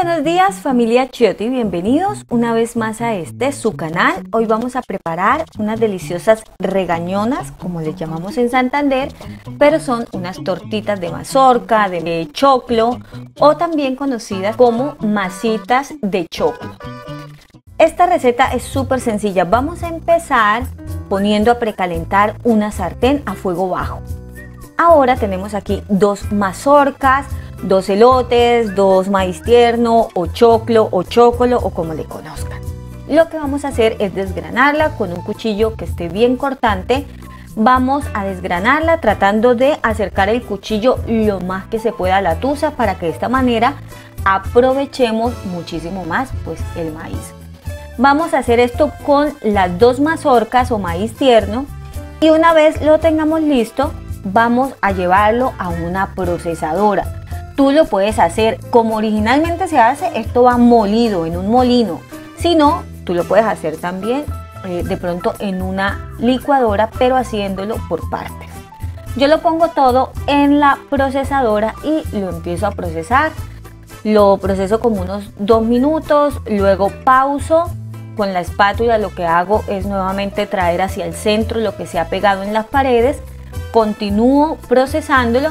buenos días, familia Chiotti, bienvenidos una vez más a su canal. Hoy vamos a preparar unas deliciosas regañonas, como les llamamos en Santander, pero son unas tortitas de mazorca, de choclo o también conocidas como masitas de choclo. Esta receta es súper sencilla. Vamos a empezar poniendo a precalentar una sartén a fuego bajo. Ahora tenemos aquí 2 mazorcas, 2 elotes, 2 maíz tierno o choclo o como le conozcan. Lo que vamos a hacer es desgranarla con un cuchillo que esté bien cortante. Vamos a desgranarla tratando de acercar el cuchillo lo más que se pueda a la tusa para que de esta manera aprovechemos muchísimo más el maíz. Vamos a hacer esto con las 2 mazorcas o maíz tierno y una vez lo tengamos listo vamos a llevarlo a una procesadora. Tú lo puedes hacer como originalmente se hace, esto va molido en un molino. Si no, tú lo puedes hacer también de pronto en una licuadora, pero haciéndolo por partes. Yo lo pongo todo en la procesadora y lo empiezo a procesar. Lo proceso como unos 2 minutos, luego pauso. Con la espátula lo que hago es nuevamente traer hacia el centro lo que se ha pegado en las paredes. Continúo procesándolo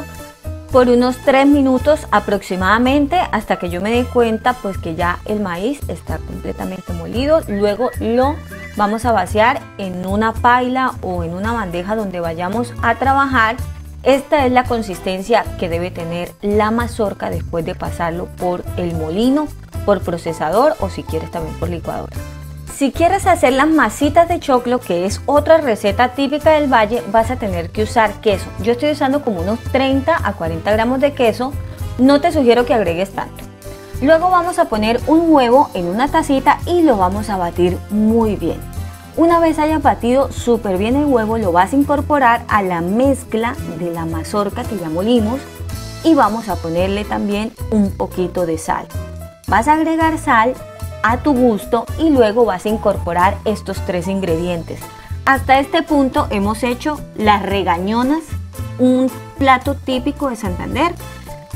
por unos 3 minutos aproximadamente hasta que yo me dé cuenta que ya el maíz está completamente molido. Luego lo vamos a vaciar en una paila o en una bandeja donde vayamos a trabajar. Esta es la consistencia que debe tener la mazorca después de pasarlo por el molino, por procesador o si quieres también por licuadora. Si quieres hacer las masitas de choclo, que es otra receta típica del valle, vas a tener que usar queso. Yo estoy usando como unos 30 a 40 gramos de queso, no te sugiero que agregues tanto. Luego vamos a poner un huevo en una tacita y lo vamos a batir muy bien. Una vez hayas batido súper bien el huevo, lo vas a incorporar a la mezcla de la mazorca que ya molimos y vamos a ponerle también un poquito de sal. Vas a agregar sal a tu gusto y luego vas a incorporar estos 3 ingredientes. Hasta este punto hemos hecho las regañonas, un plato típico de Santander.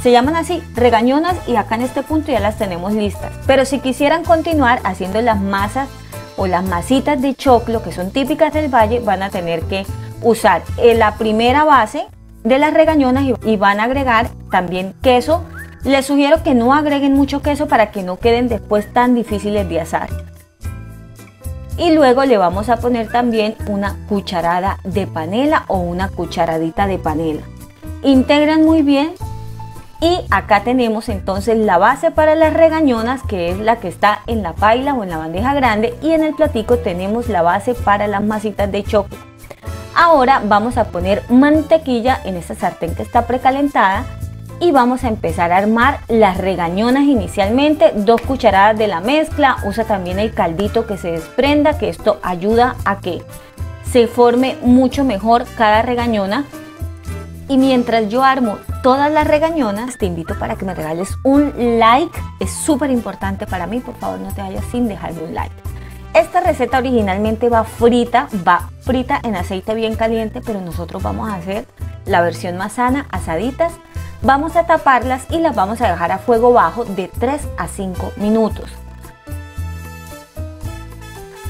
Se llaman así, regañonas, y acá en este punto ya las tenemos listas. Pero si quisieran continuar haciendo las masas o las masitas de choclo que son típicas del valle, van a tener que usar la primera base de las regañonas y van a agregar también queso. Les sugiero que no agreguen mucho queso para que no queden después tan difíciles de asar. Y luego le vamos a poner también una cucharada de panela o una cucharadita de panela. Integran muy bien y acá tenemos entonces la base para las regañonas, que es la que está en la paila o en la bandeja grande, y en el platico tenemos la base para las masitas de choclo. Ahora vamos a poner mantequilla en esta sartén que está precalentada y vamos a empezar a armar las regañonas inicialmente. 2 cucharadas de la mezcla, usa también el caldito que se desprenda, que esto ayuda a que se forme mucho mejor cada regañona. Y mientras yo armo todas las regañonas, te invito para que me regales un like, es súper importante para mí, por favor no te vayas sin dejarme un like. Esta receta originalmente va frita en aceite bien caliente, pero nosotros vamos a hacer la versión más sana, asaditas. Vamos a taparlas y las vamos a dejar a fuego bajo de 3 a 5 minutos.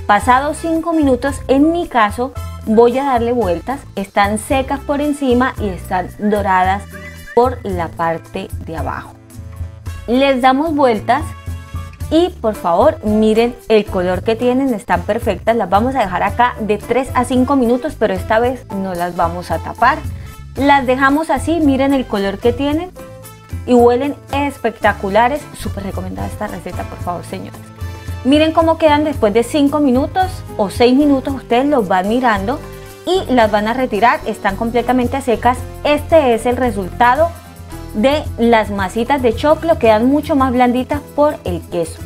Pasados 5 minutos, en mi caso, voy a darle vueltas. Están secas por encima y están doradas por la parte de abajo. Les damos vueltas y por favor miren el color que tienen, están perfectas. Las vamos a dejar acá de 3 a 5 minutos, pero esta vez no las vamos a tapar. Las dejamos así, miren el color que tienen y huelen espectaculares. Súper recomendada esta receta, por favor, señores. Miren cómo quedan después de 5 minutos o 6 minutos, ustedes los van mirando y las van a retirar, están completamente secas. Este es el resultado de las masitas de choclo, quedan mucho más blanditas por el queso.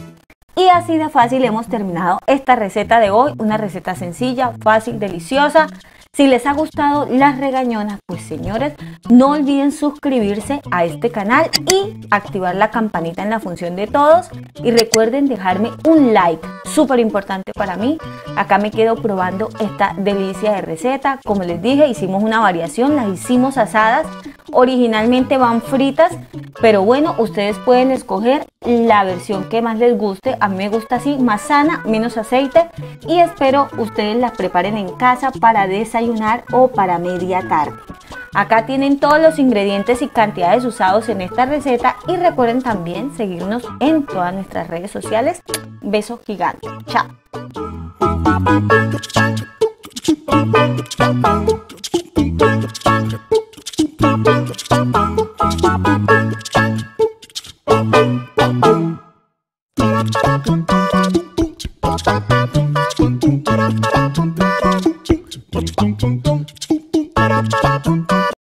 Y así de fácil hemos terminado esta receta de hoy, una receta sencilla, fácil, deliciosa. Si les ha gustado las regañonas, pues señores, no olviden suscribirse a este canal y activar la campanita en la función de todos. Y recuerden dejarme un like, súper importante para mí. Acá me quedo probando esta delicia de receta. Como les dije, hicimos una variación, las hicimos asadas. originalmente van fritas, pero bueno, ustedes pueden escoger la versión que más les guste. A mí me gusta así, más sana, menos aceite, y espero ustedes las preparen en casa para desayunar o para media tarde. Acá tienen todos los ingredientes y cantidades usados en esta receta y recuerden también seguirnos en todas nuestras redes sociales. Beso gigante. Chao. Thank you.